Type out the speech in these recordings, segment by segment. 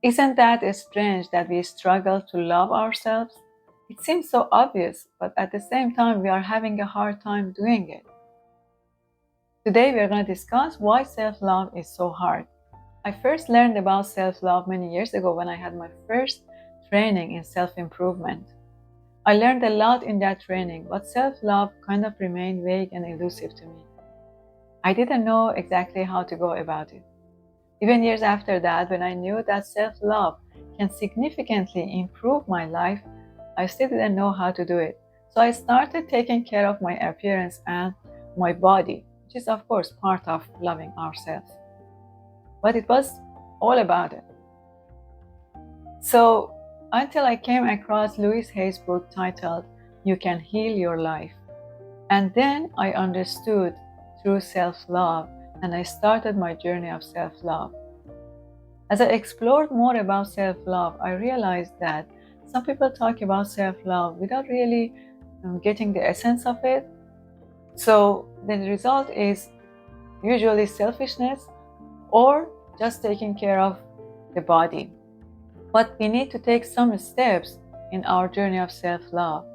Isn't that strange that we struggle to love ourselves? It seems so obvious, but at the same time, we are having a hard time doing it. Today, we are going to discuss why self love is so hard. I first learned about self love many years ago when I had my first training in self improvement. I learned a lot in that training, but self love kind of remained vague and elusive to me. I didn't know exactly how to go about it. Even years after that, when I knew that self love can significantly improve my life, I still didn't know how to do it. So I started taking care of my appearance and my body, which is, of course, part of loving ourselves. But it was all about it. So, until I came across Louise Hay's book titled You Can Heal Your Life. And then I understood true self love and I started my journey of self love. As I explored more about self love, I realized that some people talk about self love without really getting the essence of it. So the result is usually selfishness or just taking care of the body. But we need to take some steps in our journey of self love.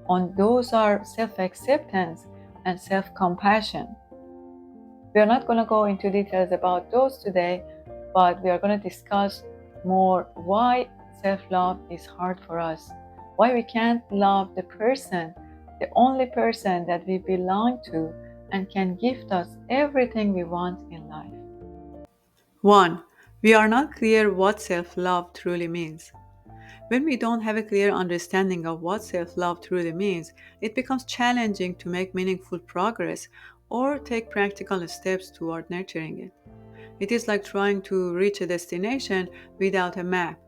And those are self acceptance and self compassion. We are not going to go into details about those today, but we are going to discuss more why self love is hard for us, why we can't love the person, the only person that we belong to and can gift us everything we want in life. 1. We are not clear what self love truly means. When we don't have a clear understanding of what self love truly means, it becomes challenging to make meaningful progress or take practical steps toward nurturing it. It is like trying to reach a destination without a map.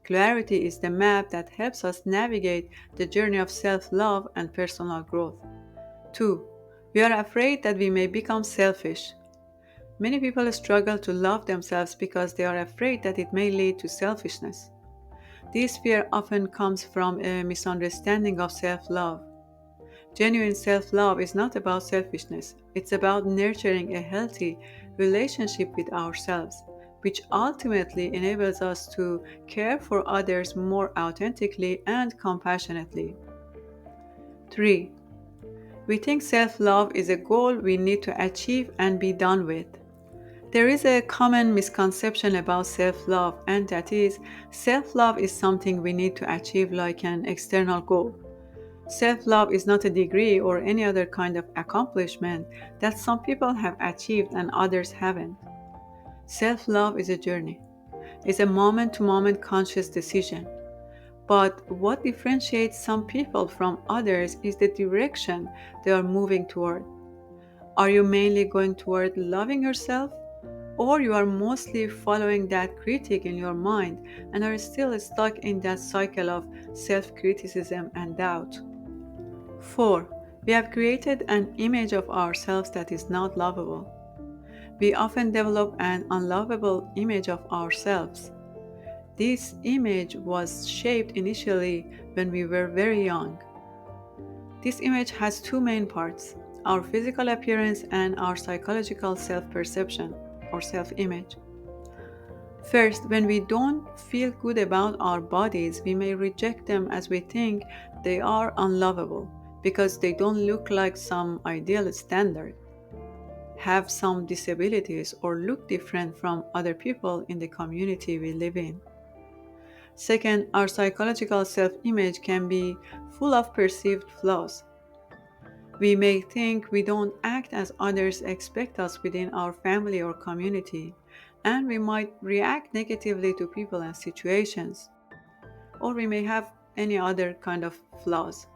Clarity is the map that helps us navigate the journey of self love and personal growth. 2. We are afraid that we may become selfish. Many people struggle to love themselves because they are afraid that it may lead to selfishness. This fear often comes from a misunderstanding of self love. Genuine self love is not about selfishness, it's about nurturing a healthy relationship with ourselves, which ultimately enables us to care for others more authentically and compassionately. 3. We think self love is a goal we need to achieve and be done with. There is a common misconception about self love, and that is self love is something we need to achieve like an external goal. Self love is not a degree or any other kind of accomplishment that some people have achieved and others haven't. Self love is a journey, it's a moment to moment conscious decision. But what differentiates some people from others is the direction they are moving toward. Are you mainly going toward loving yourself? Or you are mostly following that critic in your mind and are still stuck in that cycle of self criticism and doubt. 4. We have created an image of ourselves that is not lovable. We often develop an unlovable image of ourselves. This image was shaped initially when we were very young. This image has two main parts: our physical appearance and our psychological self perception or self image. First, when we don't feel good about our bodies, we may reject them as we think they are unlovable because they don't look like some ideal standard, have some disabilities, or look different from other people in the community we live in. Second, our psychological self image can be full of perceived flaws. We may think we don't act as others expect us within our family or community, and we might react negatively to people and situations, or we may have any other kind of flaws.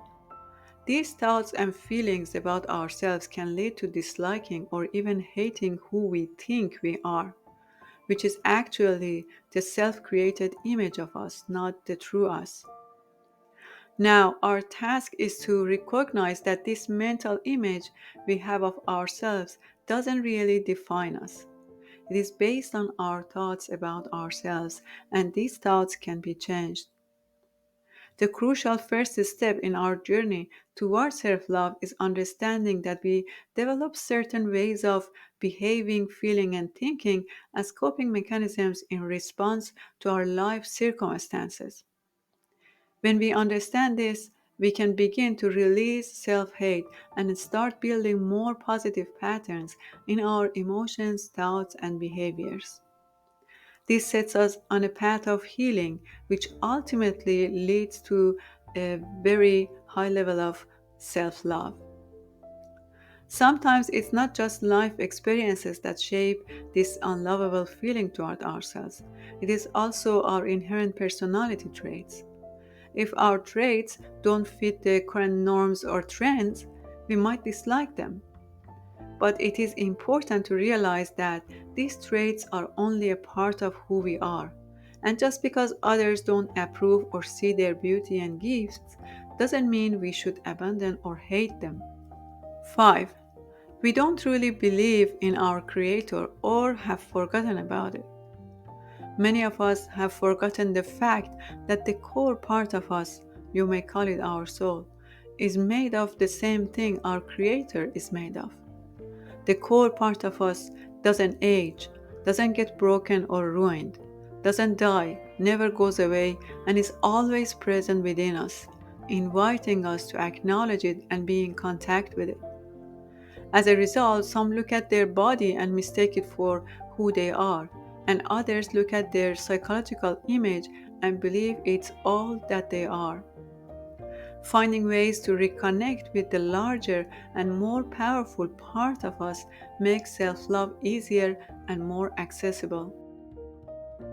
These thoughts and feelings about ourselves can lead to disliking or even hating who we think we are, which is actually the self created image of us, not the true us. Now, our task is to recognize that this mental image we have of ourselves doesn't really define us. It is based on our thoughts about ourselves, and these thoughts can be changed. The crucial first step in our journey towards self love is understanding that we develop certain ways of behaving, feeling, and thinking as coping mechanisms in response to our life circumstances. When we understand this, we can begin to release self hate and start building more positive patterns in our emotions, thoughts, and behaviors. This sets us on a path of healing, which ultimately leads to a very high level of self love. Sometimes it's not just life experiences that shape this unlovable feeling toward ourselves, it is also our inherent personality traits. If our traits don't fit the current norms or trends, we might dislike them. But it is important to realize that these traits are only a part of who we are. And just because others don't approve or see their beauty and gifts doesn't mean we should abandon or hate them. 5. We don't truly believe in our Creator or have forgotten about it. Many of us have forgotten the fact that the core part of us, you may call it our soul, is made of the same thing our Creator is made of. The core part of us doesn't age, doesn't get broken or ruined, doesn't die, never goes away, and is always present within us, inviting us to acknowledge it and be in contact with it. As a result, some look at their body and mistake it for who they are, and others look at their psychological image and believe it's all that they are. Finding ways to reconnect with the larger and more powerful part of us makes self love easier and more accessible.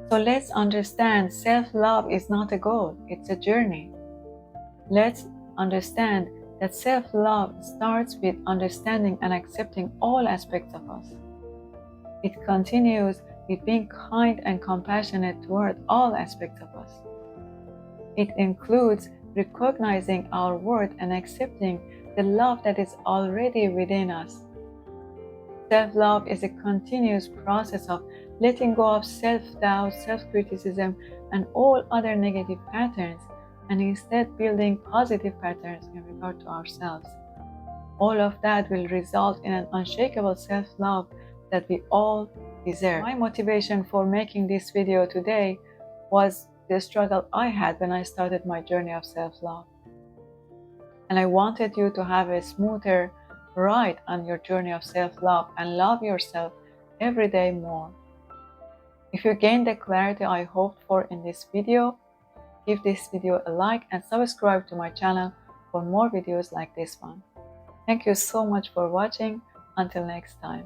So let's understand self love is not a goal, it's a journey. Let's understand that self love starts with understanding and accepting all aspects of us. It continues with being kind and compassionate toward all aspects of us. It includes recognizing our worth and accepting the love that is already within us. Self love is a continuous process of letting go of self doubt, self criticism, and all other negative patterns, and instead building positive patterns in regard to ourselves. All of that will result in an unshakable self love that we all deserve. My motivation for making this video today was the struggle I had when I started my journey of self love. And I wanted you to have a smoother ride on your journey of self love and love yourself every day more. If you gained the clarity I hoped for in this video, give this video a like and subscribe to my channel for more videos like this one. Thank you so much for watching. Until next time.